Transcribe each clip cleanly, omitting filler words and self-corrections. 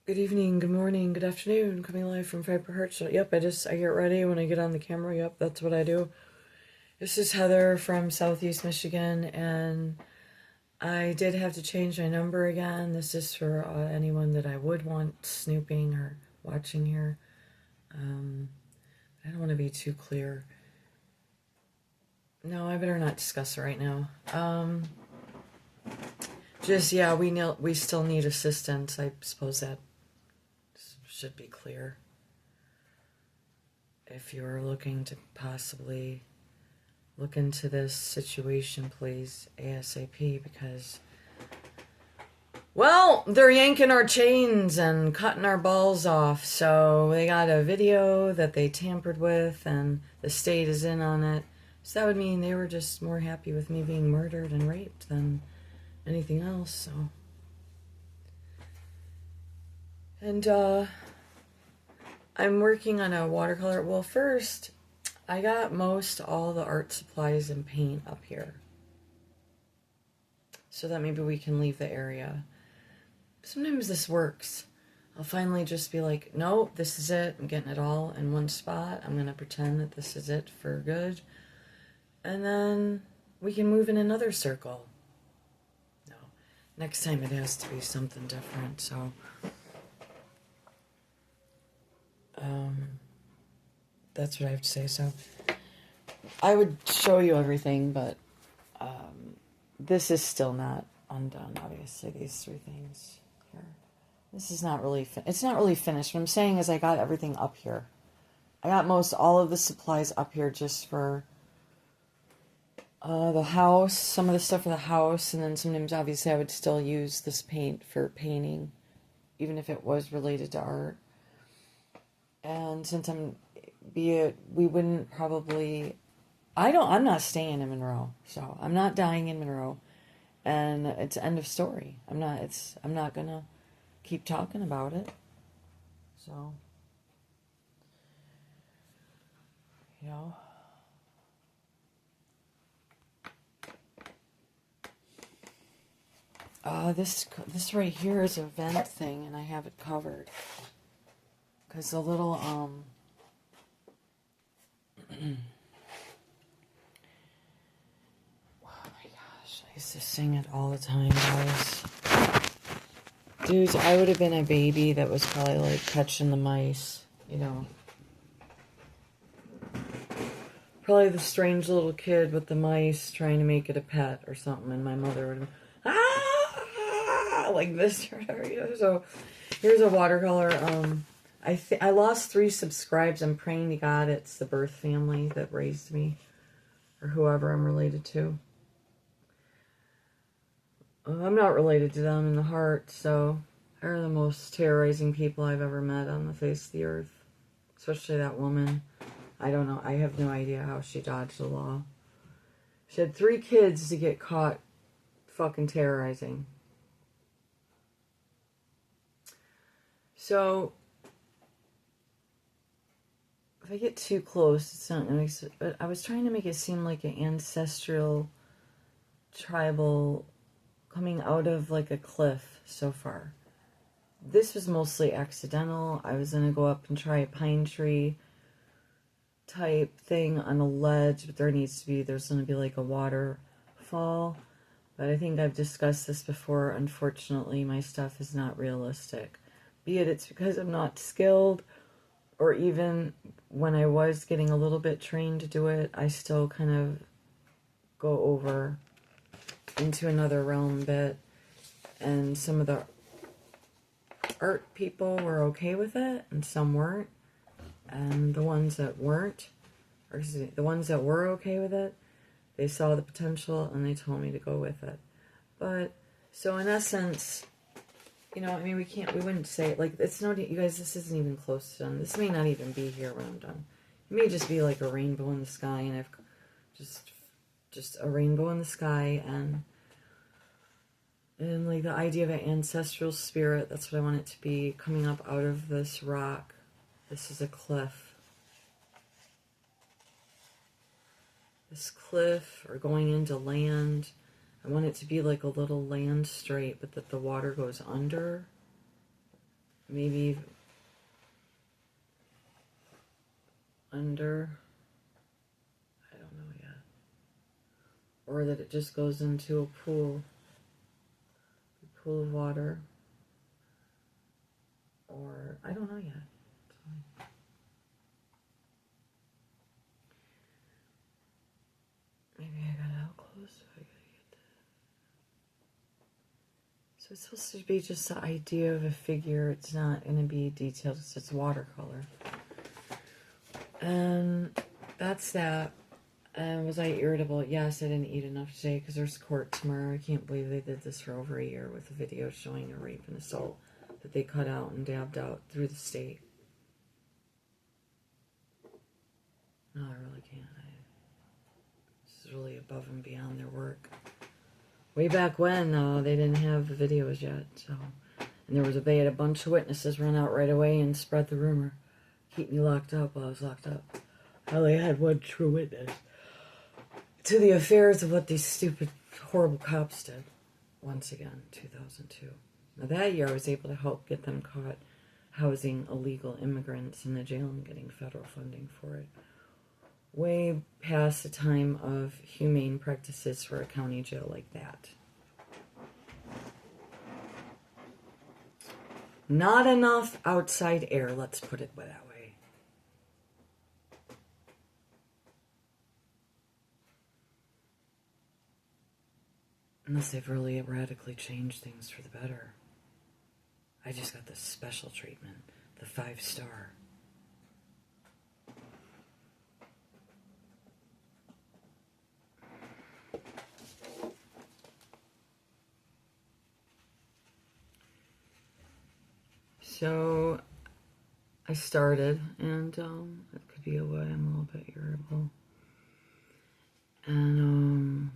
Good evening, good morning, good afternoon. Coming live from Fiber Heart. Yep, I get ready when I get on the camera. Yep, that's what I do. This is Heather from Southeast Michigan, and I did have to change my number again. This is for anyone that I would want snooping or watching here. I don't want to be too clear. No, I better not discuss it right now. Yeah, we still need assistance. I suppose that should be clear. If you're looking to possibly look into this situation, please, ASAP, because, well, they're yanking our chains and cutting our balls off. So they got a video that they tampered with, and the state is in on it. So that would mean they were just more happy with me being murdered and raped than anything else. So, and I'm working on a watercolor. Well, first, I got most all the art supplies and paint up here, so that maybe we can leave the area. Sometimes this works. I'll finally just be like, no, this is it. I'm getting it all in one spot. I'm going to pretend that this is it for good. And then we can move in another circle. No, next time it has to be something different, so... that's what I have to say. So I would show you everything, but this is still not undone, obviously, these three things here. This is not really it's not really finished. What I'm saying is I got everything up here. I got most all of the supplies up here just for the house, some of the stuff for the house, and then sometimes obviously I would still use this paint for painting, even if it was related to art. And since we wouldn't probably, I'm not staying in Monroe, so I'm not dying in Monroe, and it's end of story. I'm not gonna keep talking about it, so, you know. This right here is a vent thing, and I have it covered, because the little, oh my gosh, I used to sing it all the time, guys. Dudes, I would have been a baby that was probably like catching the mice, you know. Probably the strange little kid with the mice trying to make it a pet or something, and my mother would have, like this or whatever, you know. So here's a watercolor. I lost 3 subscribes. I'm praying to God it's the birth family that raised me, or whoever I'm related to. I'm not related to them in the heart, so they're the most terrorizing people I've ever met on the face of the earth. Especially that woman. I don't know. I have no idea how she dodged the law. She had 3 kids to get caught fucking terrorizing. So, if I get too close, it's not nice. But I was trying to make it seem like an ancestral, tribal, coming out of like a cliff so far. This was mostly accidental. I was going to go up and try a pine tree type thing on a ledge, but there's going to be like a waterfall. But I think I've discussed this before. Unfortunately, my stuff is not realistic. Be it it's because I'm not skilled, or even when I was getting a little bit trained to do it, I still kind of go over into another realm a bit. And some of the art people were okay with it, and some weren't. And the ones that weren't, or excuse me, the ones that were okay with it, they saw the potential and they told me to go with it. But, so in essence, you know, I mean, we wouldn't say, like, it's no, you guys, this isn't even close to done. This may not even be here when I'm done. It may just be like a rainbow in the sky, and I've just a rainbow in the sky, and like the idea of an ancestral spirit, that's what I want it to be, coming up out of this rock. This is a cliff. This cliff, or going into land. I want it to be like a little land strait, but that the water goes under. maybe under, I don't know yet. Or that it just goes into a pool of water. Or, I don't know yet. Maybe I got how close do I gotta get to? So it's supposed to be just the idea of a figure. It's not going to be detailed. It's just watercolor. And that's that. And was I irritable? Yes, I didn't eat enough today because there's court tomorrow. I can't believe they did this for over a year with a video showing a rape and assault that they cut out and dabbed out through the state. No, I really can't. This is really above and beyond their work. Way back when, they didn't have the videos yet, so. And they had a bunch of witnesses run out right away and spread the rumor. Keep me locked up while I was locked up. I only had one true witness to the affairs of what these stupid, horrible cops did. Once again, 2002. Now that year I was able to help get them caught housing illegal immigrants in the jail and getting federal funding for it. Way past the time of humane practices for a county jail like that. Not enough outside air, let's put it that way. Unless they've really radically changed things for the better. I just got the special treatment, the 5-star. So I started, and it could be why I'm a little bit irritable. And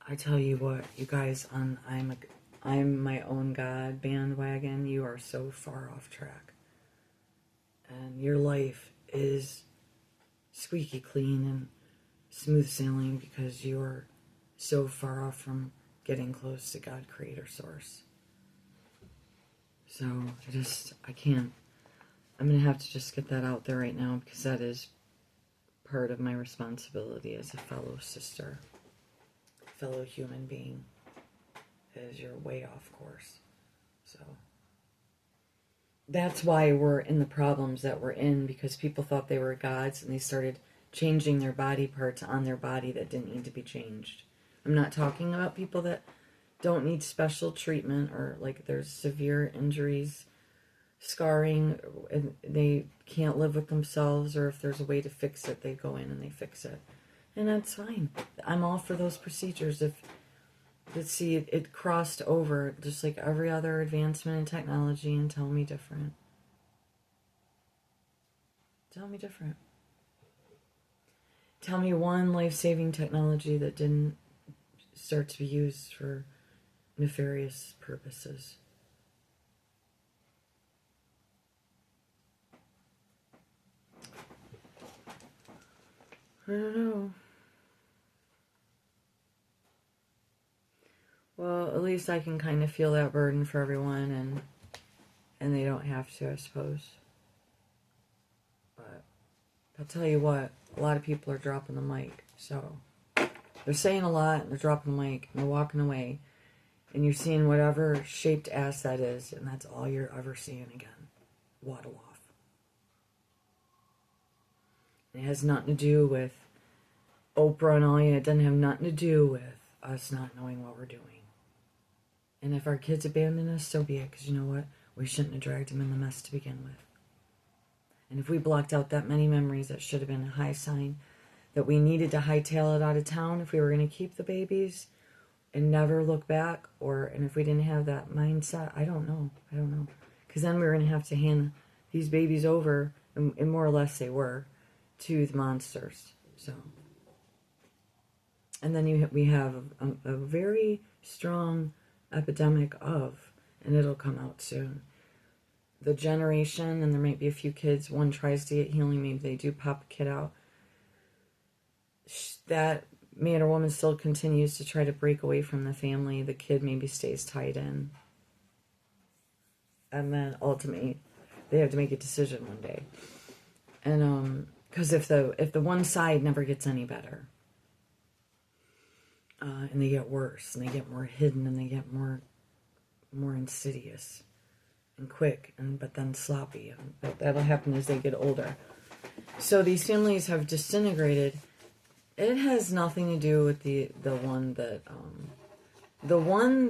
I tell you what, you guys on I'm my own God bandwagon, you are so far off track. And your life is squeaky clean and smooth sailing because you're so far off from getting close to God, Creator, Source. So I can't. I'm going to have to just get that out there right now because that is part of my responsibility as a fellow sister, fellow human being, is you're way off course. So that's why we're in the problems that we're in, because people thought they were gods and they started changing their body parts on their body that didn't need to be changed. I'm not talking about people that don't need special treatment or like there's severe injuries, scarring, and they can't live with themselves, or if there's a way to fix it, they go in and they fix it. And that's fine. I'm all for those procedures. If, let's see, it crossed over just like every other advancement in technology, and tell me different. Tell me different. Tell me one life-saving technology that didn't start to be used for nefarious purposes. I don't know. Well, at least I can kind of feel that burden for everyone, and they don't have to, I suppose. But I'll tell you what, a lot of people are dropping the mic, so they're saying a lot, and they're dropping the mic, and they're walking away, and you're seeing whatever shaped ass that is, and that's all you're ever seeing again. Waddle off. It has nothing to do with Oprah and all. It doesn't have nothing to do with us not knowing what we're doing. And if our kids abandon us, so be it, because you know what? We shouldn't have dragged them in the mess to begin with. And if we blocked out that many memories, that should have been a high sign that we needed to hightail it out of town if we were going to keep the babies and never look back, and if we didn't have that mindset, I don't know. Because then we were going to have to hand these babies over, and more or less they were, to the monsters. So, and then we have a very strong epidemic of, and it'll come out soon, the generation, and there might be a few kids, one tries to get healing, maybe they do pop a kid out, that man or woman still continues to try to break away from the family, the kid maybe stays tied in, And then ultimately, they have to make a decision one day. And because if the one side never gets any better, and they get worse, and they get more hidden, and they get more insidious and quick, but then sloppy, and that'll happen as they get older. So these families have disintegrated. It has nothing to do with the one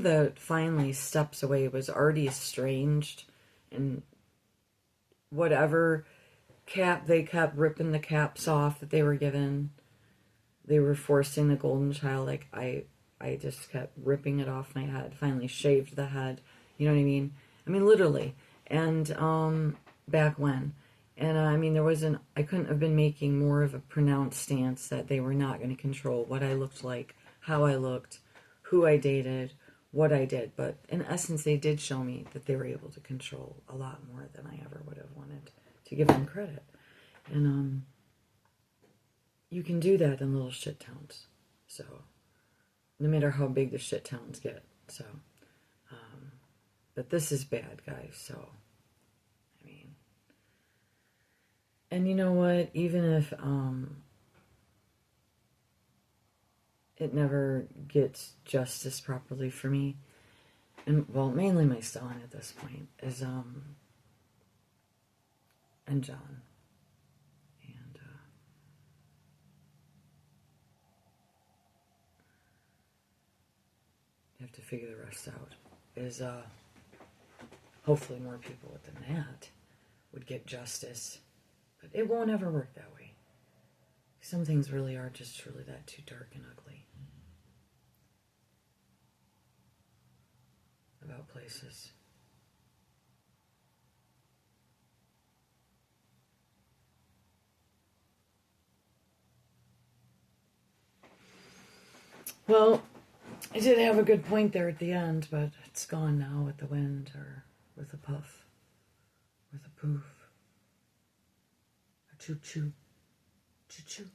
that finally steps away was already estranged, and whatever cap they kept ripping the caps off that they were given, they were forcing the golden child. Like I just kept ripping it off my head. Finally shaved the head. You know what I mean? I mean literally. And back when. And I mean, I couldn't have been making more of a pronounced stance that they were not going to control what I looked like, how I looked, who I dated, what I did. But in essence, they did show me that they were able to control a lot more than I ever would have wanted to give them credit. And you can do that in little shit towns. So, no matter how big the shit towns get. So, but this is bad, guys. So, and you know what? Even if it never gets justice properly for me, and well, mainly my son at this point is and John, and you have to figure the rest out. Is hopefully more people than that would get justice. But it won't ever work that way. Some things really are just truly that too dark and ugly. About places. Well, I did have a good point there at the end, but it's gone now with the wind or with a puff, with a poof. Choo-choo. Choo-choo.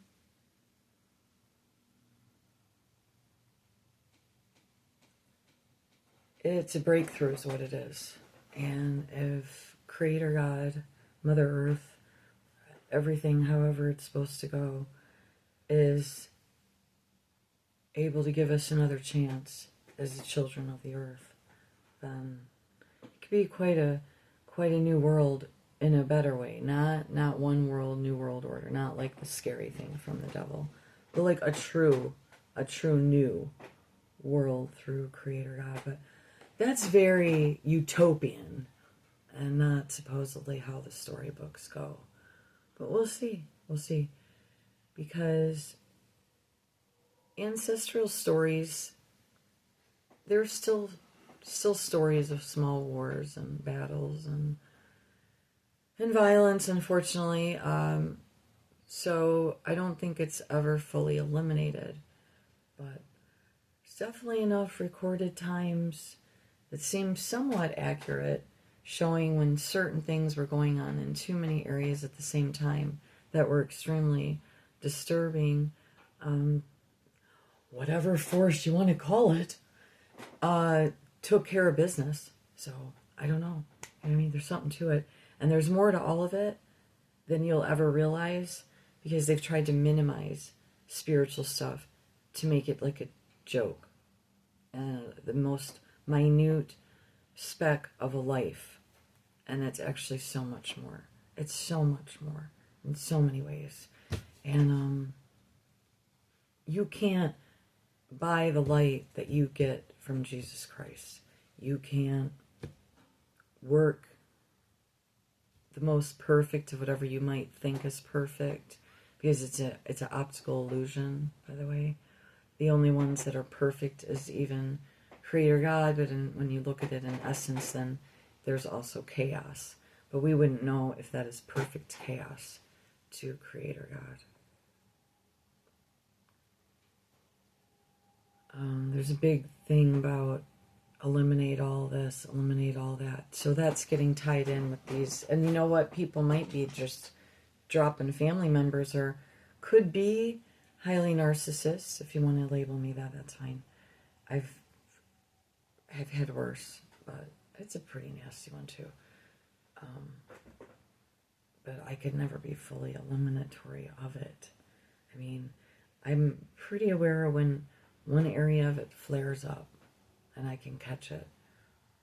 It's a breakthrough is what it is. And if Creator God, Mother Earth, everything however it's supposed to go, is able to give us another chance as the children of the earth, then it could be quite a new world in a better way. Not one world, new world order. Not like the scary thing from the devil. But like a true new world through Creator God. But that's very utopian and not supposedly how the storybooks go. But we'll see. We'll see. Because ancestral stories, there's still stories of small wars and battles and violence, unfortunately. So I don't think it's ever fully eliminated. But there's definitely enough recorded times that seem somewhat accurate, showing when certain things were going on in too many areas at the same time that were extremely disturbing. Whatever force you want to call it, took care of business. So I don't know. I mean, there's something to it. And there's more to all of it than you'll ever realize, because they've tried to minimize spiritual stuff to make it like a joke. The most minute speck of a life. And it's actually so much more. It's so much more in so many ways. And you can't buy the light that you get from Jesus Christ. You can't work the most perfect of whatever you might think is perfect, because it's an optical illusion, by the way. The only ones that are perfect is even Creator God, but when you look at it in essence, then there's also chaos. But we wouldn't know if that is perfect chaos to Creator God. There's a big thing about eliminate all this, eliminate all that. So that's getting tied in with these. And you know what? People might be just dropping family members, or could be highly narcissists. If you want to label me that, that's fine. I've had worse, but It's a pretty nasty one too. But I could never be fully eliminatory of it. I mean, I'm pretty aware of when one area of it flares up and I can catch it.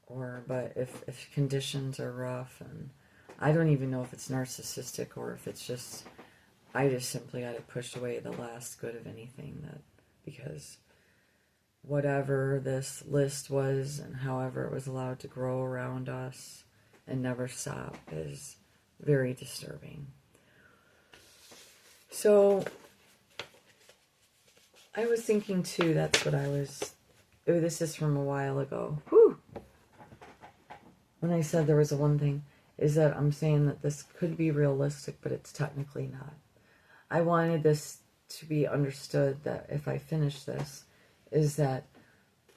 But if conditions are rough, and I don't even know if it's narcissistic or if it's just, I just simply had to push away the last good of anything, because whatever this list was and however it was allowed to grow around us and never stop is very disturbing. So I was thinking too, this is from a while ago. Whew! When I said there was a one thing, is that I'm saying that this could be realistic, but it's technically not. I wanted this to be understood that if I finish this, is that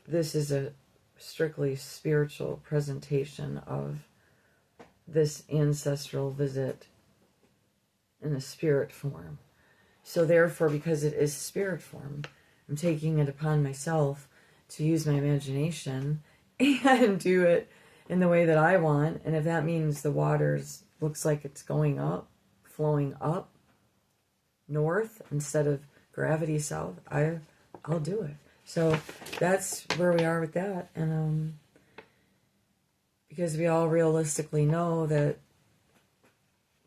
this is a strictly spiritual presentation of this ancestral visit in a spirit form. So therefore, because it is spirit form, I'm taking it upon myself to use my imagination and do it in the way that I want. And if that means the waters looks like it's going up, flowing up, north instead of gravity south, I'll do it. So that's where we are with that. And because we all realistically know that,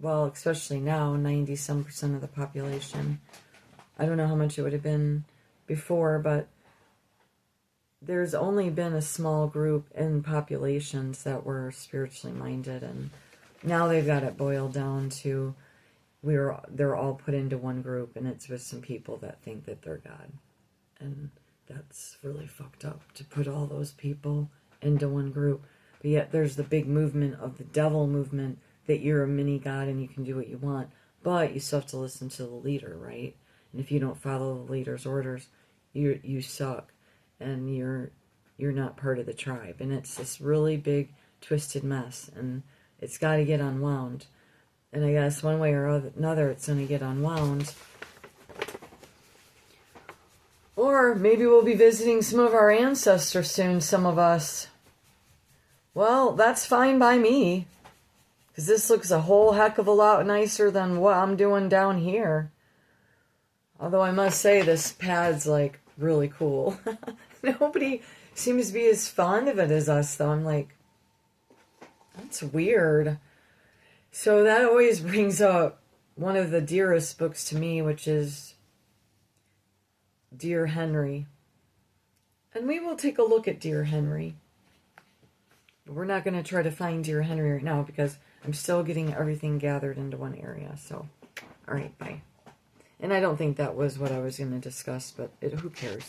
well, especially now, 90-some% of the population, I don't know how much it would have been before, but there's only been a small group in populations that were spiritually minded, and now they've got it boiled down to they're all put into one group, and it's with some people that think that they're God. And that's really fucked up, to put all those people into one group. But yet there's the big movement of the devil movement, that you're a mini God and you can do what you want, but you still have to listen to the leader, right? And if you don't follow the leader's orders, you suck, and you're not part of the tribe. And it's this really big twisted mess, and it's got to get unwound. And I guess one way or another, it's going to get unwound. Or maybe we'll be visiting some of our ancestors soon, some of us. Well, that's fine by me, because this looks a whole heck of a lot nicer than what I'm doing down here. Although I must say, this pad's like really cool. Nobody seems to be as fond of it as us, though. I'm like, that's weird. So that always brings up one of the dearest books to me, which is Dear Henry. And we will take a look at Dear Henry. But we're not going to try to find Dear Henry right now, because I'm still getting everything gathered into one area. So, all right, bye. And I don't think that was what I was going to discuss, but who cares?